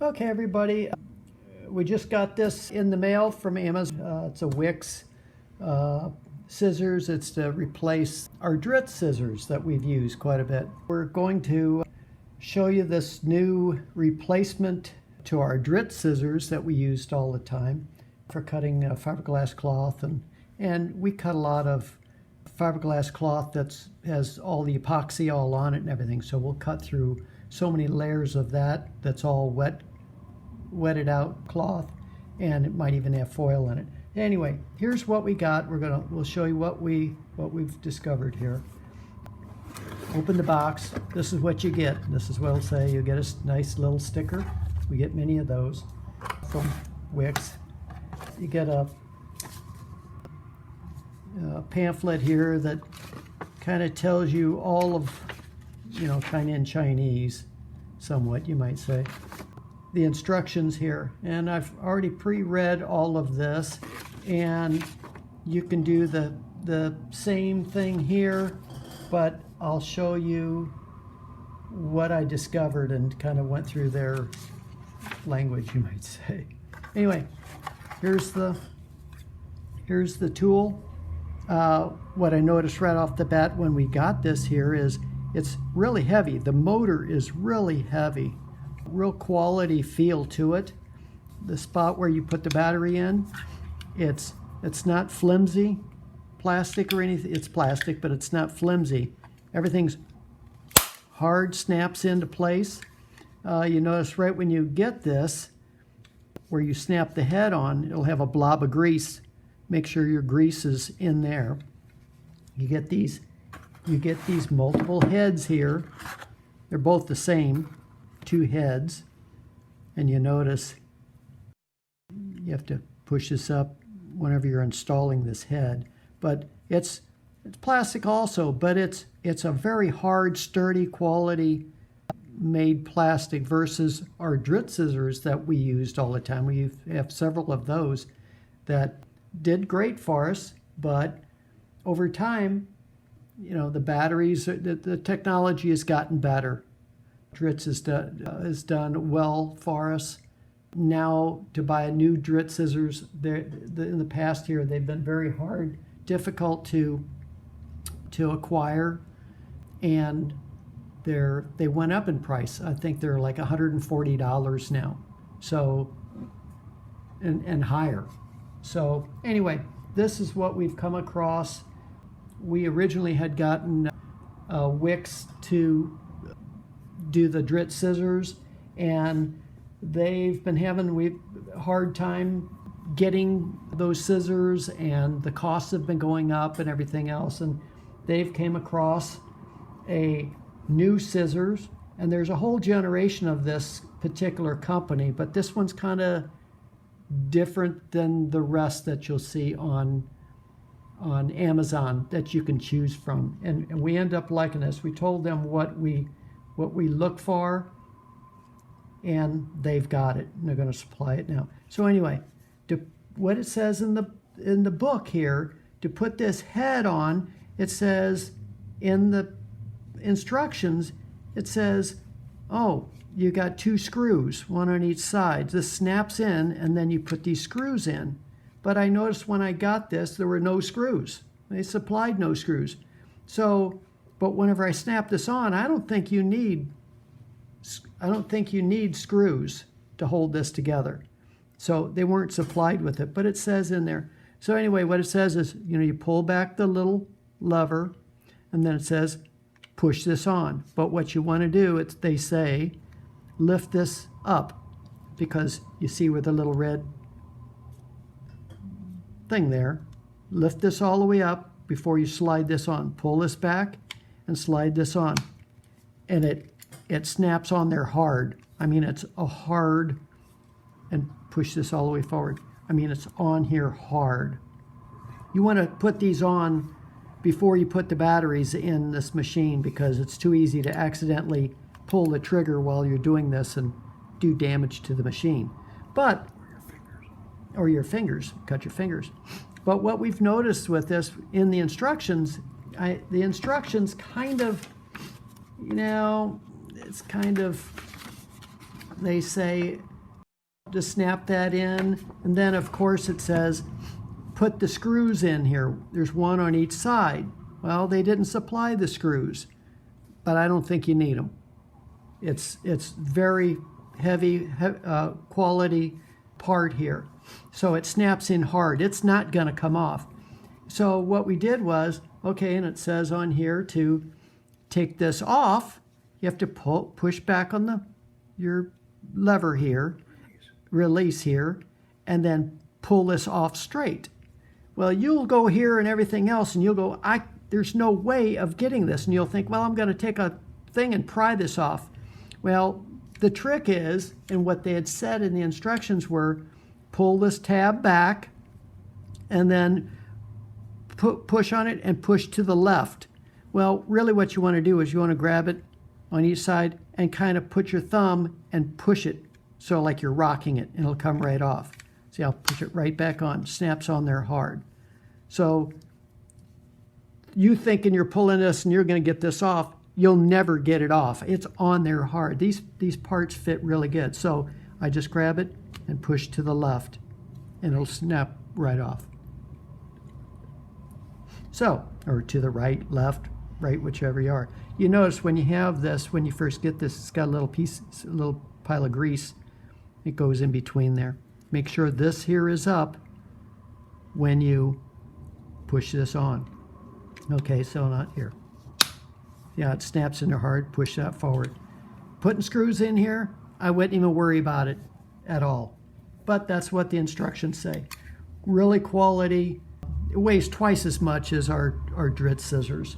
Okay, everybody, we just got this in the mail from Amazon. It's a Wicks scissors. It's to replace our Dritz scissors that we've used quite a bit. We're going to show you this new replacement to our Dritz scissors that we used all the time for cutting fiberglass cloth, and we cut a lot of fiberglass cloth that has all the epoxy all on it and everything, so we'll cut through so many layers of that's all wetted out cloth, and it might even have foil in it. Anyway, here's what we got. We'll show you what we've discovered here. Open the box. This is what you get. This is what it'll say. You get a nice little sticker. We get many of those from Wicks. You get a pamphlet here that kind of tells you all of, kind of in Chinese, somewhat, you might say, the instructions here. And I've already pre-read all of this, and you can do the same thing here, but I'll show you what I discovered and kind of went through their language, you might say. Anyway, here's the tool. What I noticed right off the bat when we got this here is it's really heavy. The motor is really heavy. Real quality feel to it. The spot where you put the battery in, it's not flimsy plastic or anything. It's plastic, but it's not flimsy. Everything's hard, snaps into place. You notice right when you get this, where you snap the head on, it'll have a blob of grease. Make sure your grease is in there. You get these multiple heads here. They're both the same, 2 heads. And you notice you have to push this up whenever you're installing this head. But it's plastic also, but it's a very hard, sturdy, quality made plastic versus our Dritz scissors that we used all the time. We have several of those that did great for us, but over time, the batteries, the technology has gotten better. Dritz has done well for us. Now, to buy a new Dritz scissors, in the past here, they've been very hard, difficult to acquire, and they went up in price. I think they're like $140 now, so and higher. So anyway, this is what we've come across. We originally had gotten Wicks to do the Dritz scissors, and they've been having a hard time getting those scissors, and the costs have been going up and everything else, and they've came across a new scissors, and there's a whole generation of this particular company, but this one's kind of different than the rest that you'll see on Amazon that you can choose from, and we end up liking this. We told them what we look for, and they've got it, and they're going to supply it now. So anyway, what it says in the book here, to put this head on, it says in the instructions, it says, oh, you got 2 screws, one on each side. This snaps in, and then you put these screws in. But I noticed when I got this, there were no screws. They supplied no screws. So, but whenever I snap this on, I don't think you need screws to hold this together. So they weren't supplied with it, but it says in there. So anyway, what it says is, you pull back the little lever, and then it says, push this on. But what you want to do, they say, lift this up, because you see where the little red thing there, lift this all the way up before you slide this on. Pull this back and slide this on, and it snaps on there hard. I mean, it's a hard, and push this all the way forward. I mean, it's on here hard. You want to put these on before you put the batteries in this machine, because it's too easy to accidentally pull the trigger while you're doing this and do damage to the machine. But or your fingers, cut your fingers. But what we've noticed with this in the instructions, the instructions kind of, it's kind of they say to snap that in, and then of course it says put the screws in here. There's one on each side. Well, they didn't supply the screws, but I don't think you need them. It's very heavy quality part here. So it snaps in hard. It's not going to come off. So what we did was, okay, and it says on here to take this off, you have to push back on your lever here, release here, and then pull this off straight. Well, you'll go here and everything else, and you'll go, there's no way of getting this. And you'll think, well, I'm going to take a thing and pry this off. Well, the trick is, and what they had said in the instructions were, pull this tab back and then push on it and push to the left. Well, really what you want to do is you want to grab it on each side and kind of put your thumb and push it so like you're rocking it, and it'll come right off. See, I'll push it right back on. Snaps on there hard. So you thinking you're pulling this and you're going to get this off, you'll never get it off. It's on there hard. These parts fit really good. So I just grab it and push to the left, and it'll snap right off. So, or to the right, left, right, whichever you are. You notice when you have this, when you first get this, it's got a little piece, a little pile of grease. It goes in between there. Make sure this here is up when you push this on. Okay, so not here. Yeah, it snaps in there hard. Push that forward. Putting screws in here, I wouldn't even worry about it at all. But that's what the instructions say. Really quality. It weighs twice as much as our Dritz scissors.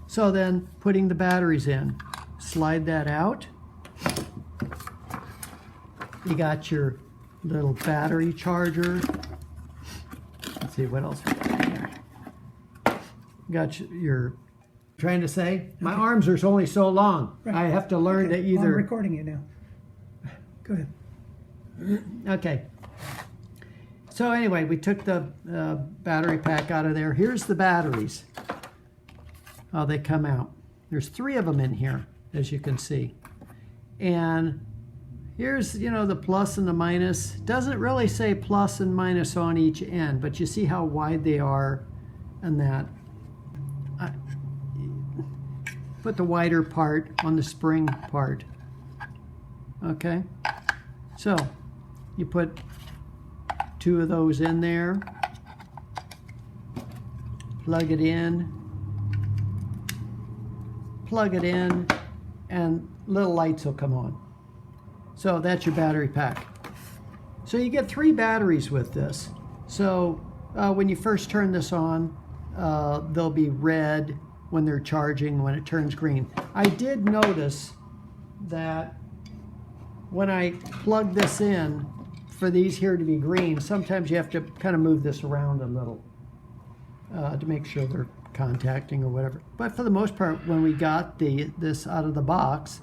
So then putting the batteries in. Slide that out. You got your little battery charger. Let's see what else we got in here. You got your trying to say? My arms are only so long. Right. I have to learn to either... Well, I'm recording you now. Go ahead. Okay. So anyway, we took the battery pack out of there. Here's the batteries. How they come out. There's 3 of them in here, as you can see. And here's, the plus and the minus. Doesn't really say plus and minus on each end, but you see how wide they are and that. Put the wider part on the spring part. Okay, so you put 2 of those in there, plug it in, and little lights will come on. So that's your battery pack. So you get 3 batteries with this. So when you first turn this on, they'll be red when they're charging. When it turns green, I did notice that when I plug this in for these here to be green, sometimes you have to kind of move this around a little to make sure they're contacting or whatever. But for the most part, when we got this out of the box,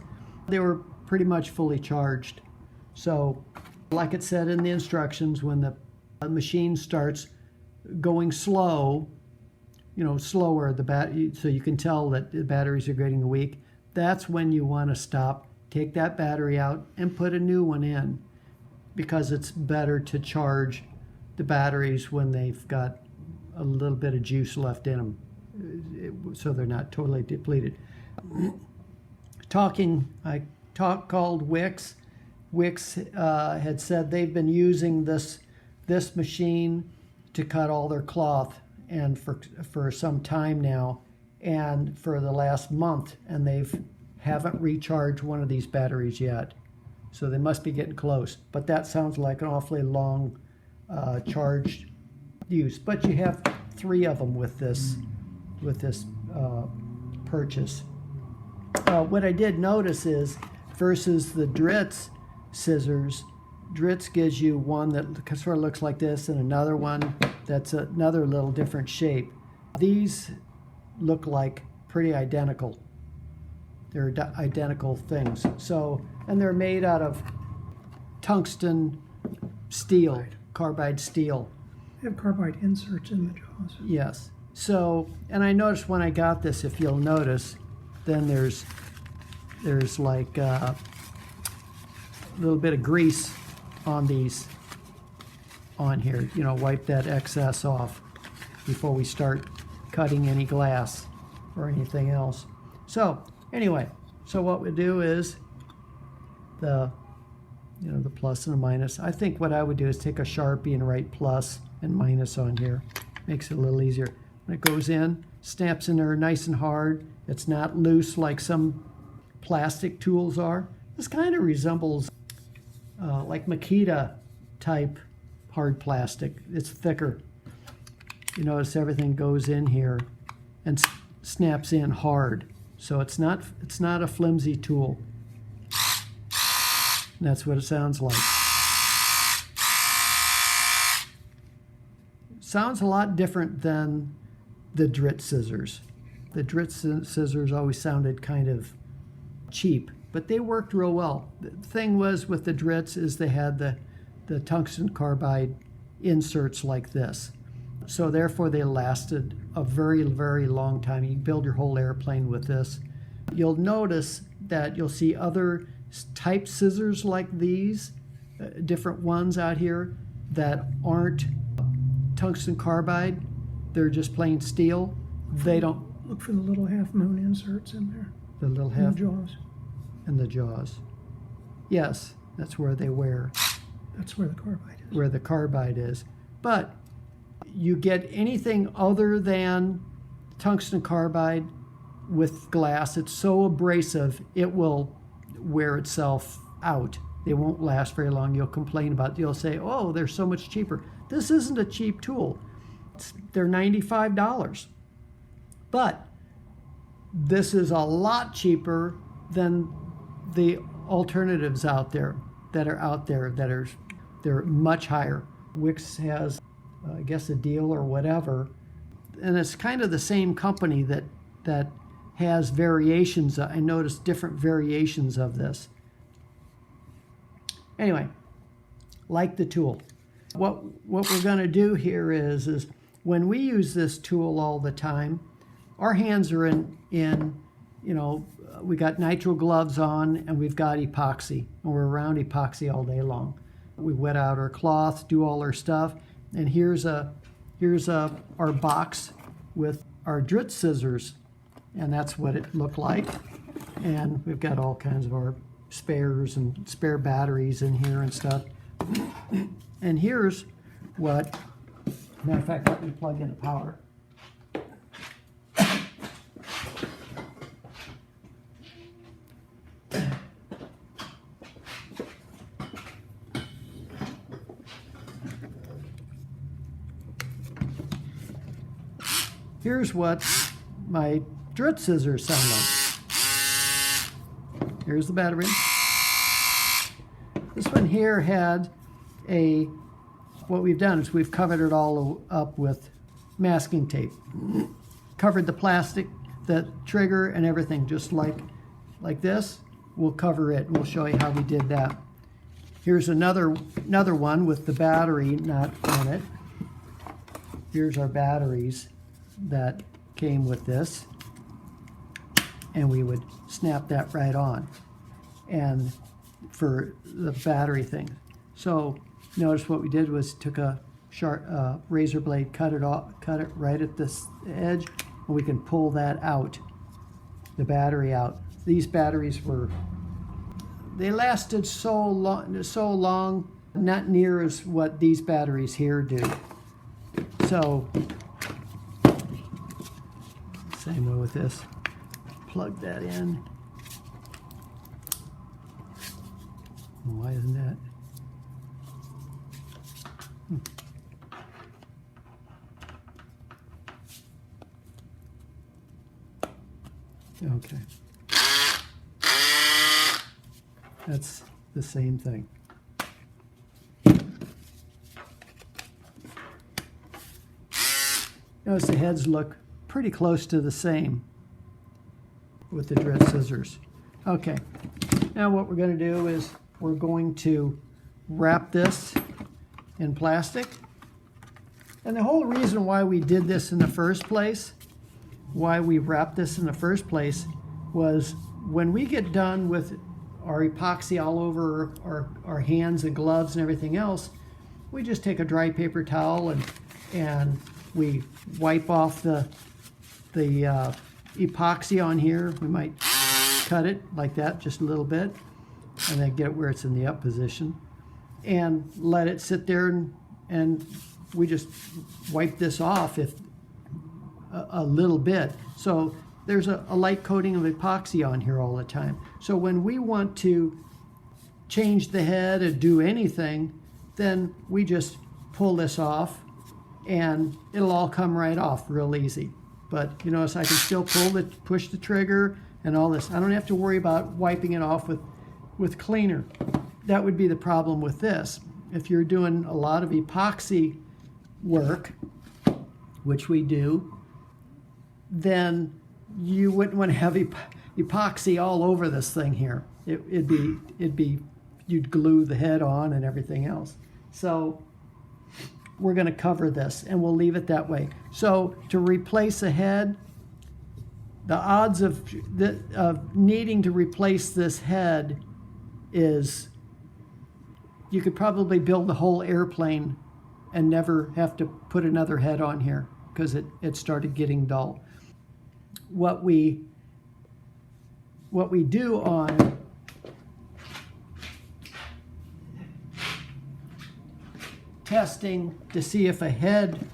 they were pretty much fully charged. So like it said in the instructions, when the machine starts going slow, slower, so you can tell that the batteries are getting weak, that's when you want to stop, take that battery out, and put a new one in, because it's better to charge the batteries when they've got a little bit of juice left in them, so they're not totally depleted. I called Wicks. Wicks had said they've been using this machine to cut all their cloth, and for some time now, and for the last month, and haven't recharged one of these batteries yet. So they must be getting close. But that sounds like an awfully long charged use. But you have 3 of them with this purchase. What I did notice is, versus the Dritz scissors, Dritz gives you one that sort of looks like this, and another one that's another little different shape. These look like pretty identical. They're identical things. So, and they're made out of tungsten steel, carbide steel. They have carbide inserts in the jaws. Yes. So, and I noticed when I got this, if you'll notice, then there's like little bit of grease on these on here. You know, wipe that excess off before we start cutting any glass or anything else. So anyway, so what we do is the plus and the minus. I think what I would do is take a Sharpie and write plus and minus on here. Makes it a little easier. When it goes in, snaps in there nice and hard. It's not loose like some plastic tools are. This kind of resembles like Makita type hard plastic. It's thicker. You notice everything goes in here and snaps in hard. So it's not a flimsy tool. And that's what it sounds like. Sounds a lot different than the Dritz scissors. The Dritz scissors always sounded kind of cheap, but they worked real well. The thing was with the Dritz is they had the tungsten carbide inserts like this. So therefore they lasted a very, very long time. You can build your whole airplane with this. You'll notice that you'll see other type scissors like these, different ones out here that aren't tungsten carbide. They're just plain steel. They don't Look for the little half moon inserts in there. the little In the half jaws. and the jaws. Yes, that's where they wear. That's where the carbide is. Where the carbide is. But you get anything other than tungsten carbide with glass, it's so abrasive, it will wear itself out. They won't last very long. You'll complain about it. You'll say, oh, they're so much cheaper. This isn't a cheap tool. They're $95. But this is a lot cheaper than the alternatives out there that are they're much higher. Wicks has, I guess, a deal or whatever, and it's kind of the same company that has variations. I noticed different variations of this. Anyway, like the tool. What we're going to do here is when we use this tool all the time, our hands are in we got nitrile gloves on and we've got epoxy, and we're around epoxy all day long. We wet out our cloth, do all our stuff, and here's our box with our Dritz scissors, and that's what it looked like. And we've got all kinds of our spares and spare batteries in here and stuff. And here's what, matter of fact, let me plug in the power. Here's what my Dritz scissors sound like. Here's the battery. This one here had what we've done is we've covered it all up with masking tape. Covered the plastic, the trigger and everything, just like this. We'll cover it. We'll show you how we did that. Here's another one with the battery not in it. Here's our batteries that came with this, and we would snap that right on, and for the battery thing. So notice what we did was took a sharp razor blade, cut it right at this edge, and we can pull that out, the battery out. These batteries they lasted so long, not near as what these batteries here do. So same way with this. Plug that in. Why isn't that? Okay. That's the same thing. Notice the heads look pretty close to the same with the Dritz scissors. Okay, now what we're going to do is we're going to wrap this in plastic. And the whole reason why we did this in the first place, why we wrapped this in the first place, was when we get done with our epoxy all over our hands and gloves and everything else, we just take a dry paper towel and we wipe off the epoxy on here. We might cut it like that just a little bit and then get it where it's in the up position and let it sit there, and we just wipe this off if a little bit. So there's a light coating of epoxy on here all the time. So when we want to change the head or do anything, then we just pull this off and it'll all come right off real easy. But you notice I can still push the trigger and all this. I don't have to worry about wiping it off with cleaner. That would be the problem with this. If you're doing a lot of epoxy work, which we do, then you wouldn't want to have epoxy all over this thing here. It'd be you'd glue the head on and everything else. So we're going to cover this and we'll leave it that way. So to replace a head, the odds of needing to replace this head is you could probably build the whole airplane and never have to put another head on here because it started getting dull. What we do on testing to see if a head,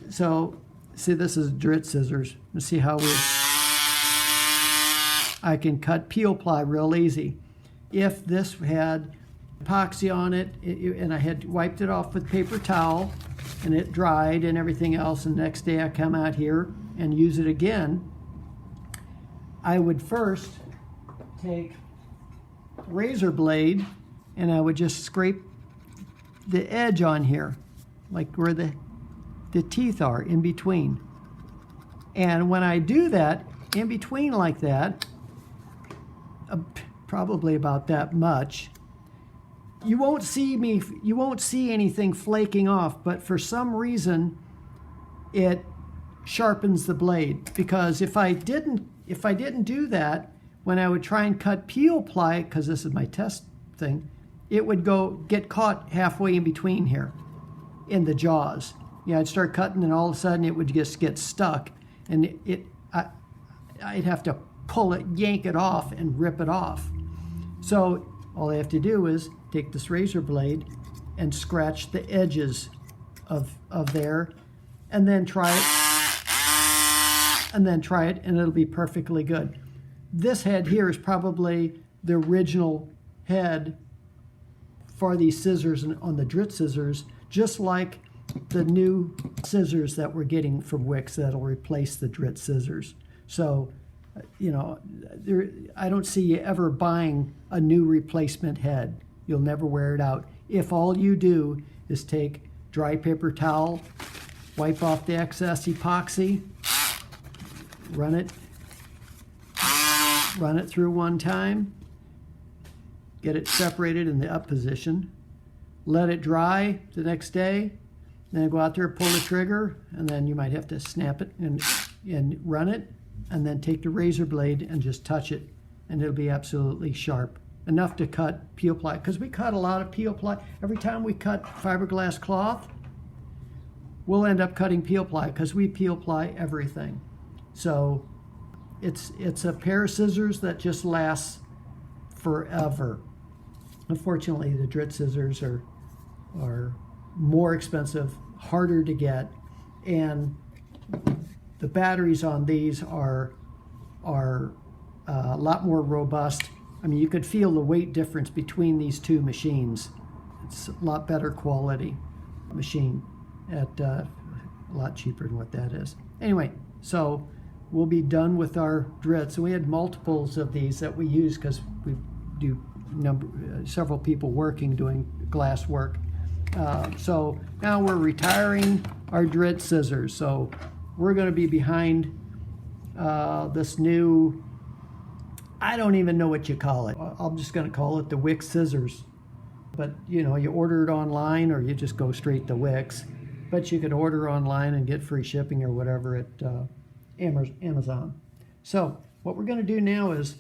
so see, this is Dritz scissors. Let's see how I can cut peel ply real easy. If this had epoxy on it, and I had wiped it off with paper towel and it dried and everything else, and the next day I come out here and use it again, I would first take a razor blade and I would just scrape the edge on here, like where the teeth are in between. And when I do that, in between like that, probably about that much, you won't see anything flaking off, but for some reason it sharpens the blade. Because if I didn't do that, when I would try and cut peel ply, because this is my test thing, it would get caught halfway in between here in the jaws. Yeah, I'd start cutting and all of a sudden it would just get stuck, and I'd have to pull it, yank it off and rip it off. So all I have to do is take this razor blade and scratch the edges of there, and then try it, and it'll be perfectly good. This head here is probably the original head for these scissors on the Dritz scissors, just like the new scissors that we're getting from Wicks that'll replace the Dritz scissors. So, you know, I don't see you ever buying a new replacement head. You'll never wear it out. If all you do is take dry paper towel, wipe off the excess epoxy, run it through one time, get it separated in the up position, let it dry the next day, then go out there, pull the trigger, and then you might have to snap it and run it, and then take the razor blade and just touch it, and it'll be absolutely sharp. Enough to cut peel ply, because we cut a lot of peel ply. Every time we cut fiberglass cloth, we'll end up cutting peel ply because we peel ply everything. So it's a pair of scissors that just lasts forever. Unfortunately, the Dritz scissors are more expensive, harder to get, and the batteries on these are a lot more robust. I mean, you could feel the weight difference between these two machines. It's a lot better quality machine at a lot cheaper than what that is. Anyway, so we'll be done with our Dritz. And we had multiples of these that we use because we do several people working doing glass work. So now we're retiring our Dritz scissors. So we're going to be behind this new, I don't even know what you call it. I'm just going to call it the Wicks scissors. But you know, you order it online or you just go straight to Wicks. But you could order online and get free shipping or whatever at Amazon. So what we're going to do now is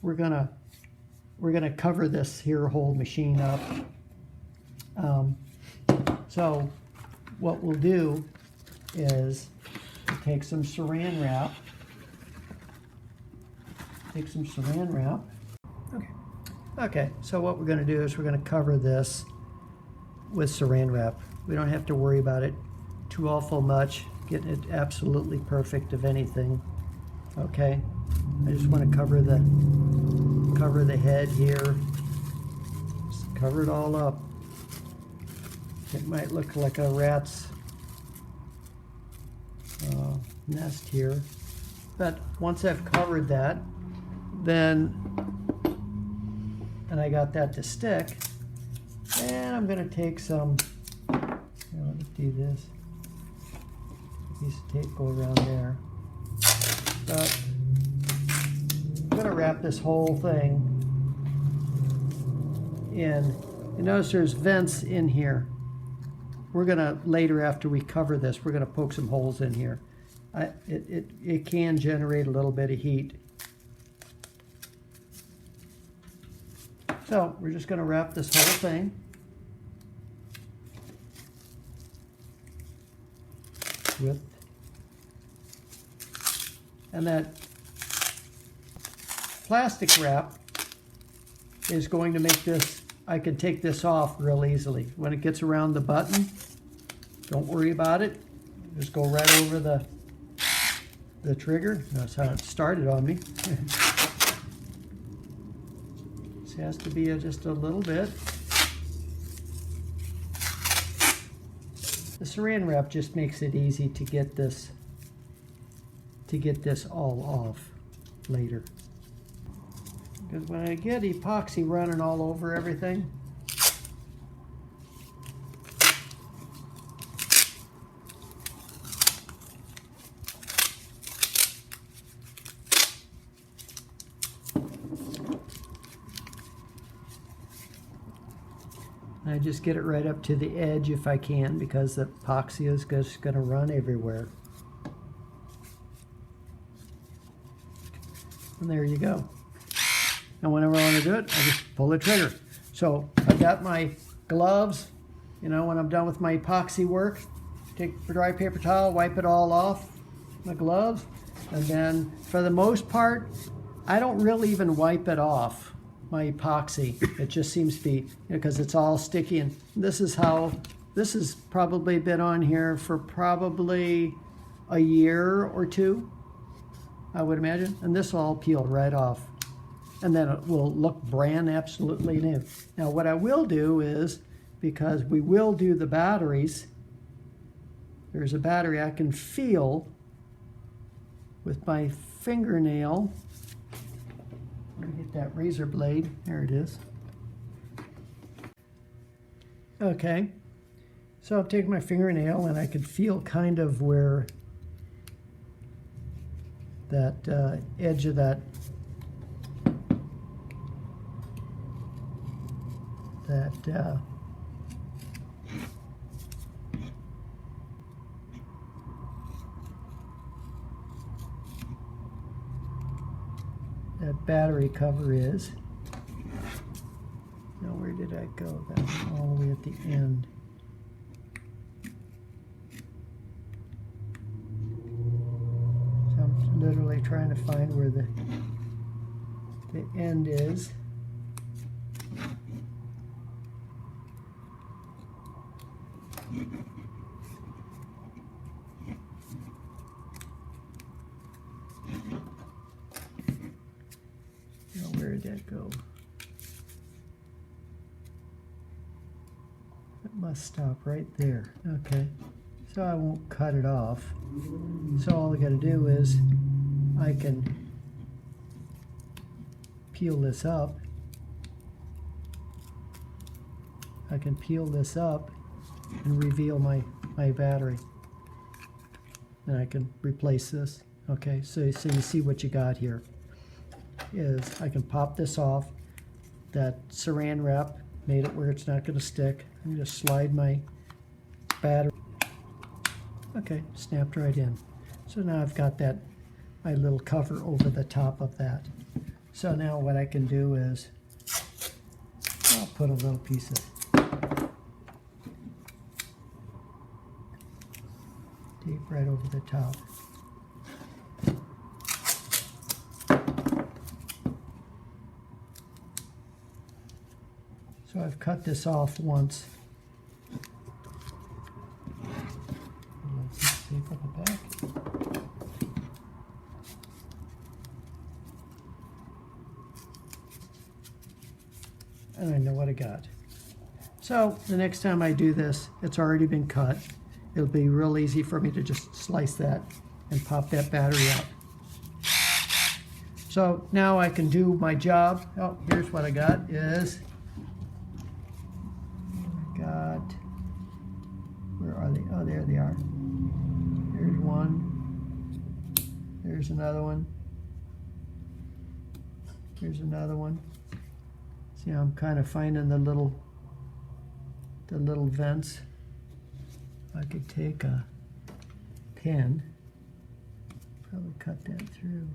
we're going we're going to cover this here whole machine up. So what we'll do is take some saran wrap. Okay. Okay, so what we're going to do is we're going to cover this with saran wrap. We don't have to worry about it too awful much, getting it absolutely perfect of anything. Okay, I just want to cover the head here. Just cover it all up. It might look like a rat's nest here, but once I've covered that, then, and I got that to stick, and I'm going to take some, let's do this, a piece of tape go around there, but I'm going to wrap this whole thing in. You notice there's vents in here. We're going to, later after we cover this, we're going to poke some holes in here. It can generate a little bit of heat. So we're just going to wrap this whole thing with, and that plastic wrap is going to make this, I can take this off real easily. When it gets around the button, don't worry about it. Just go right over the trigger. That's how it started on me. This has to be just a little bit. The saran wrap just makes it easy to get this all off later. Because when I get epoxy running all over everything, I just get it right up to the edge if I can, because the epoxy is just going to run everywhere. And there you go. And whenever I want to do it, I just pull the trigger. So I've got my gloves. You know, when I'm done with my epoxy work, take a dry paper towel, wipe it all off my gloves. And then for the most part, I don't really even wipe it off, my epoxy. It just seems to be, because it's all sticky. And this is probably been on here for probably a year or two, I would imagine. And this will all peel right off. And then it will look brand absolutely new. Now what I will do is, because we will do the batteries, there's a battery I can feel with my fingernail. Let me get that razor blade. There it is. Okay, so I'll take my fingernail and I can feel kind of where that edge of that battery cover is. Now where did I go? That was all the way at the end. So I'm literally trying to find where the end is. Now where did that go? It must stop right there. Okay, so I won't cut it off. So all I got to do is I can peel this up. I can peel this up and reveal my battery. And I can replace this. Okay, so you see what you got here is I can pop this off. That saran wrap made it where it's not going to stick. I'm just slide my battery. Okay, snapped right in. So now I've got that, my little cover over the top of that. So now what I can do is just put a little piece of tape right over the top. So I've cut this off once. Let's just tape on the back. And I know what I got. So the next time I do this, it's already been cut. It'll be real easy for me to just slice that and pop that battery out. So now I can do my job. Oh, here's what I got is, where are they? Oh, there they are. There's one. There's another one. Here's another one. See, I'm kind of finding the little vents. I could take a pin, probably cut that through.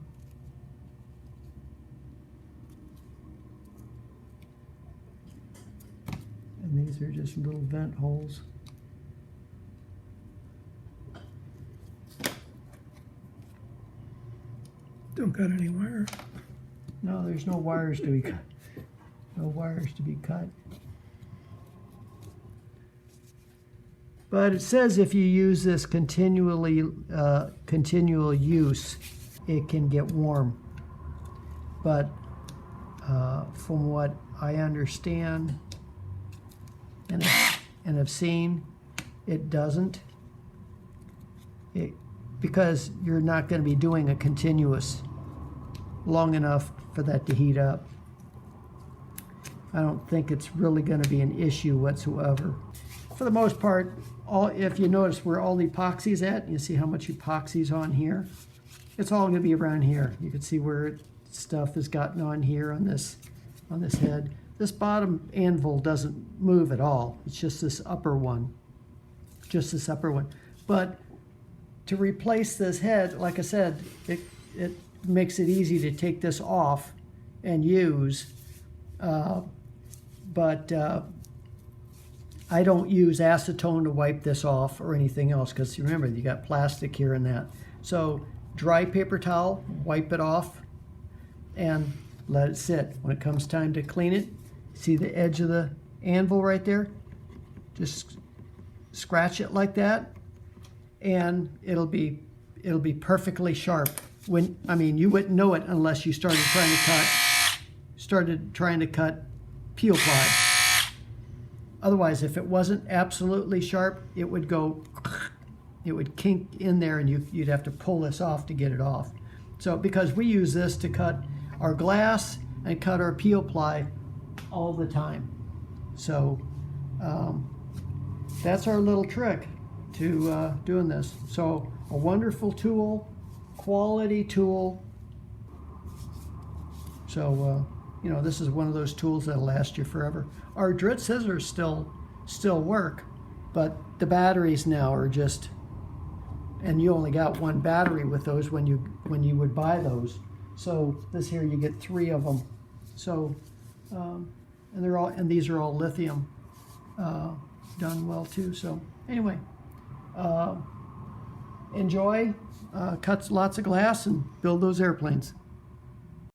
And these are just little vent holes. Don't cut any wire. No, there's no wires to be cut. No wires to be cut. But it says if you use this continual use, it can get warm. But from what I understand and have seen, it doesn't. Because you're not going to be doing a continuous long enough for that to heat up. I don't think it's really going to be an issue whatsoever. For the most part, if you notice where all the epoxy's at, you see how much epoxy's on here. It's all going to be around here. You can see where stuff has gotten on here on this head. This bottom anvil doesn't move at all. It's just this upper one. Just this upper one. But to replace this head, like I said, it makes it easy to take this off and use. But I don't use acetone to wipe this off or anything else, because remember, you got plastic here and that. So dry paper towel, wipe it off and let it sit. When it comes time to clean it, see the edge of the anvil right there? Just scratch it like that and it'll be perfectly sharp. You wouldn't know it unless you started trying to cut peel ply. Otherwise, if it wasn't absolutely sharp, it would kink in there and you'd have to pull this off to get it off. So because we use this to cut our glass and cut our peel ply all the time. So that's our little trick to doing this. So a wonderful tool, quality tool. So this is one of those tools that'll last you forever. Our Dritz scissors still work, but the batteries now are just, and you only got one battery with those when you would buy those. So this here you get 3 of them. So and these are all lithium, done well too. So anyway, enjoy, cut lots of glass and build those airplanes.